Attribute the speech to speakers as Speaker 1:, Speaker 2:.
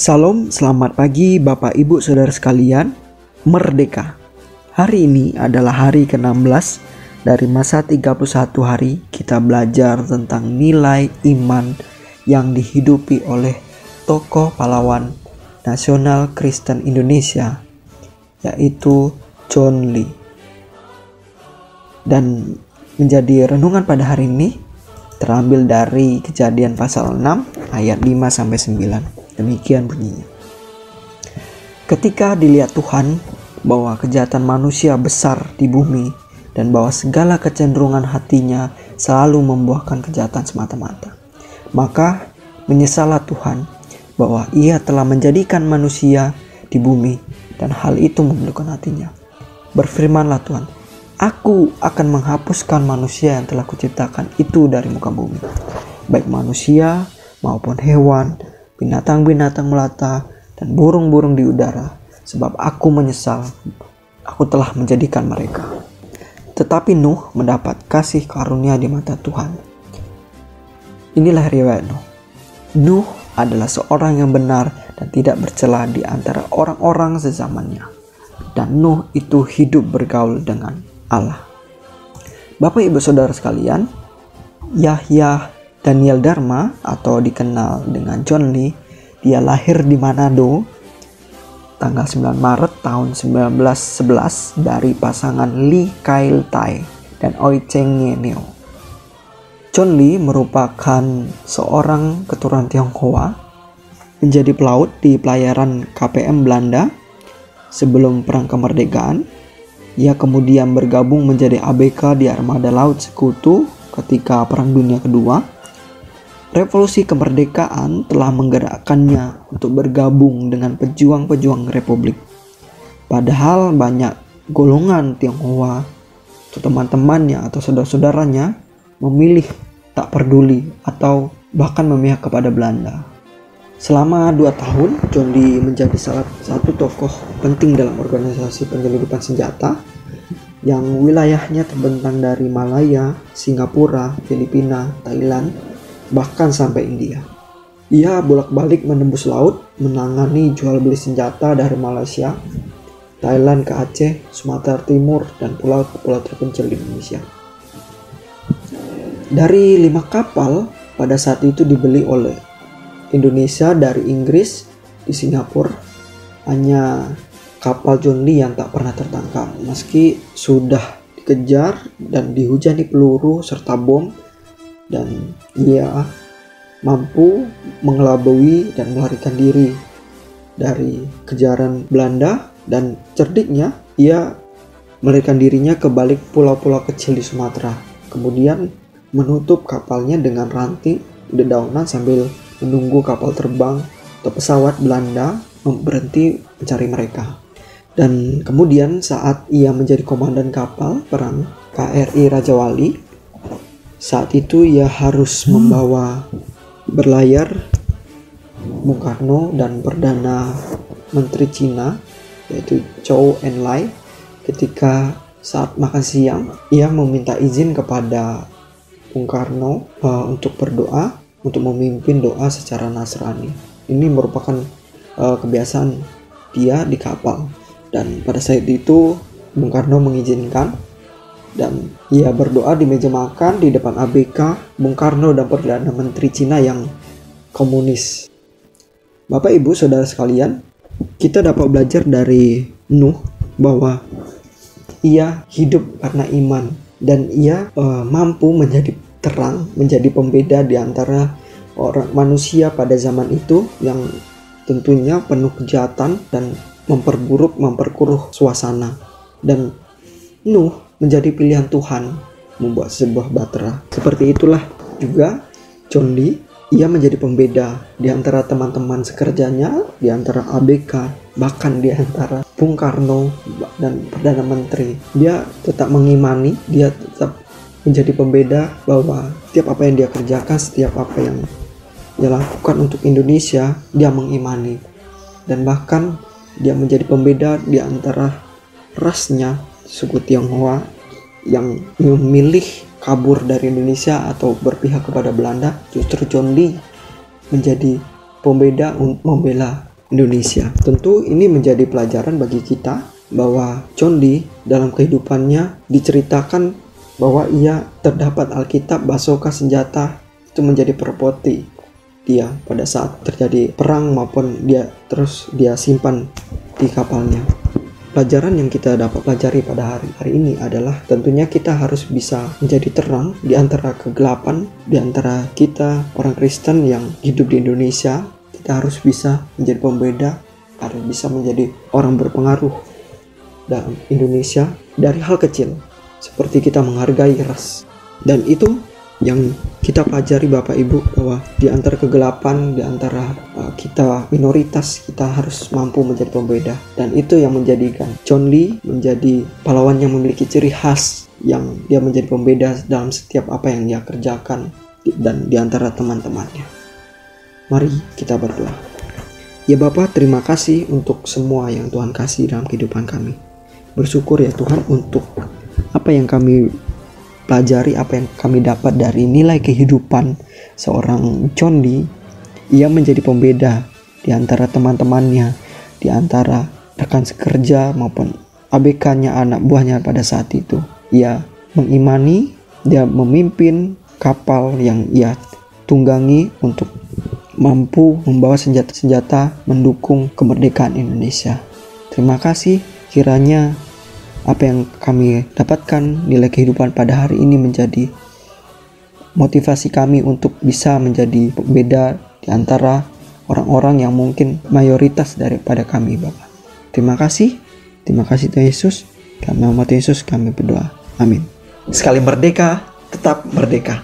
Speaker 1: Salam, selamat pagi Bapak Ibu Saudara sekalian. Merdeka. Hari ini adalah hari ke-16 dari masa 31 hari kita belajar tentang nilai iman yang dihidupi oleh tokoh pahlawan nasional Kristen Indonesia, yaitu John Lee. Dan menjadi renungan pada hari ini terambil dari Kejadian pasal 6 ayat 5-9. Demikian bunyinya. Ketika dilihat Tuhan bahwa kejahatan manusia besar di bumi dan bahwa segala kecenderungan hatinya selalu membuahkan kejahatan semata-mata, maka menyesallah Tuhan bahwa Ia telah menjadikan manusia di bumi dan hal itu membelukan hatinya. Berfirmanlah Tuhan, Aku akan menghapuskan manusia yang telah kuciptakan itu dari muka bumi, baik manusia maupun hewan, binatang-binatang melata, dan burung-burung di udara, sebab aku menyesal, aku telah menjadikan mereka. Tetapi Nuh mendapat kasih karunia di mata Tuhan. Inilah riwayat Nuh. Nuh adalah seorang yang benar dan tidak bercela di antara orang-orang sezamannya. Dan Nuh itu hidup bergaul dengan Allah. Bapak Ibu Saudara sekalian, Yahya Daniel Dharma atau dikenal dengan John Lee, dia lahir di Manado tanggal 9 Maret tahun 1911 dari pasangan Lee Kyle Tai dan Oi Cheng Neo. John Lee merupakan seorang keturunan Tionghoa, menjadi pelaut di pelayaran KPM Belanda sebelum Perang Kemerdekaan. Ia kemudian bergabung menjadi ABK di Armada Laut Sekutu ketika Perang Dunia Kedua. Revolusi kemerdekaan telah menggerakkannya untuk bergabung dengan pejuang-pejuang Republik. Padahal banyak golongan Tionghoa atau teman-temannya atau saudara-saudaranya memilih tak peduli atau bahkan memihak kepada Belanda. Selama 2 tahun, John Lee menjadi salah satu tokoh penting dalam organisasi penyelundupan senjata yang wilayahnya terbentang dari Malaya, Singapura, Filipina, Thailand, bahkan sampai India. Ia bolak-balik menembus laut, menangani jual beli senjata dari Malaysia, Thailand ke Aceh, Sumatera Timur, dan pulau-pulau terpencil di Indonesia. Dari 5 kapal pada saat itu dibeli oleh Indonesia dari Inggris di Singapura, hanya kapal John Lee yang tak pernah tertangkap meski sudah dikejar dan dihujani peluru serta bom, dan ia mampu mengelabui dan melarikan diri dari kejaran Belanda, dan cerdiknya ia melarikan dirinya ke balik pulau-pulau kecil di Sumatera, kemudian menutup kapalnya dengan ranting dedaunan sambil menunggu kapal terbang atau pesawat Belanda berhenti mencari mereka. Dan kemudian saat ia menjadi komandan kapal perang KRI Raja Wali, saat itu ia harus membawa berlayar Bung Karno dan Perdana Menteri Cina yaitu Zhou Enlai. Ketika saat makan siang, ia meminta izin kepada Bung Karno untuk berdoa, untuk memimpin doa secara Nasrani. Ini merupakan kebiasaan dia di kapal, dan pada saat itu Bung Karno mengizinkan. Dan ia berdoa di meja makan di depan ABK Bung Karno dan Perdana Menteri Cina yang komunis. Bapak Ibu Saudara sekalian, kita dapat belajar dari Nuh bahwa ia hidup karena iman dan ia mampu menjadi terang, menjadi pembeda di antara orang manusia pada zaman itu yang tentunya penuh kejahatan dan memperkeruh suasana. Dan Nuh menjadi pilihan Tuhan membuat sebuah bahtera. Seperti itulah juga John Lee, ia menjadi pembeda di antara teman-teman sekerjanya, di antara ABK, bahkan di antara Bung Karno dan Perdana Menteri. Dia tetap mengimani, dia tetap menjadi pembeda bahwa setiap apa yang dia kerjakan, setiap apa yang dia lakukan untuk Indonesia, dia mengimani. Dan bahkan dia menjadi pembeda di antara rasnya, suku Tionghoa yang memilih kabur dari Indonesia atau berpihak kepada Belanda. Justru John Lee menjadi pembeda untuk membela Indonesia. Tentu ini menjadi pelajaran bagi kita bahwa John Dee dalam kehidupannya diceritakan bahwa ia terdapat Alkitab, basoka, senjata itu menjadi properti dia pada saat terjadi perang maupun dia simpan di kapalnya. Pelajaran yang kita dapat pelajari pada hari ini adalah tentunya kita harus bisa menjadi terang di antara kegelapan, di antara kita orang Kristen yang hidup di Indonesia. Kita harus bisa menjadi pembeda, harus bisa menjadi orang berpengaruh dalam Indonesia dari hal kecil, seperti kita menghargai ras. Dan itu yang kita pelajari Bapak Ibu, bahwa di antara kegelapan, di antara kita minoritas, kita harus mampu menjadi pembeda. Dan itu yang menjadikan John Dee menjadi pahlawan yang memiliki ciri khas, yang dia menjadi pembeda dalam setiap apa yang dia kerjakan dan di antara teman-temannya. Mari kita berdoa. Ya Bapa, terima kasih untuk semua yang Tuhan kasih dalam kehidupan kami. Bersyukur ya Tuhan untuk apa yang kami pelajari, apa yang kami dapat dari nilai kehidupan seorang John Dee. Ia menjadi pembeda di antara teman-temannya, di antara rekan sekerja maupun ABK-nya, anak buahnya pada saat itu. Ia mengimani, dia memimpin kapal yang ia tunggangi untuk mampu membawa senjata-senjata mendukung kemerdekaan Indonesia. Terima kasih, kiranya apa yang kami dapatkan nilai kehidupan pada hari ini menjadi motivasi kami untuk bisa menjadi pembeda di antara orang-orang yang mungkin mayoritas daripada kami, Bapak. Terima kasih Tuhan Yesus. Kami hormati Yesus, kami berdoa. Amin. Sekali merdeka, tetap merdeka.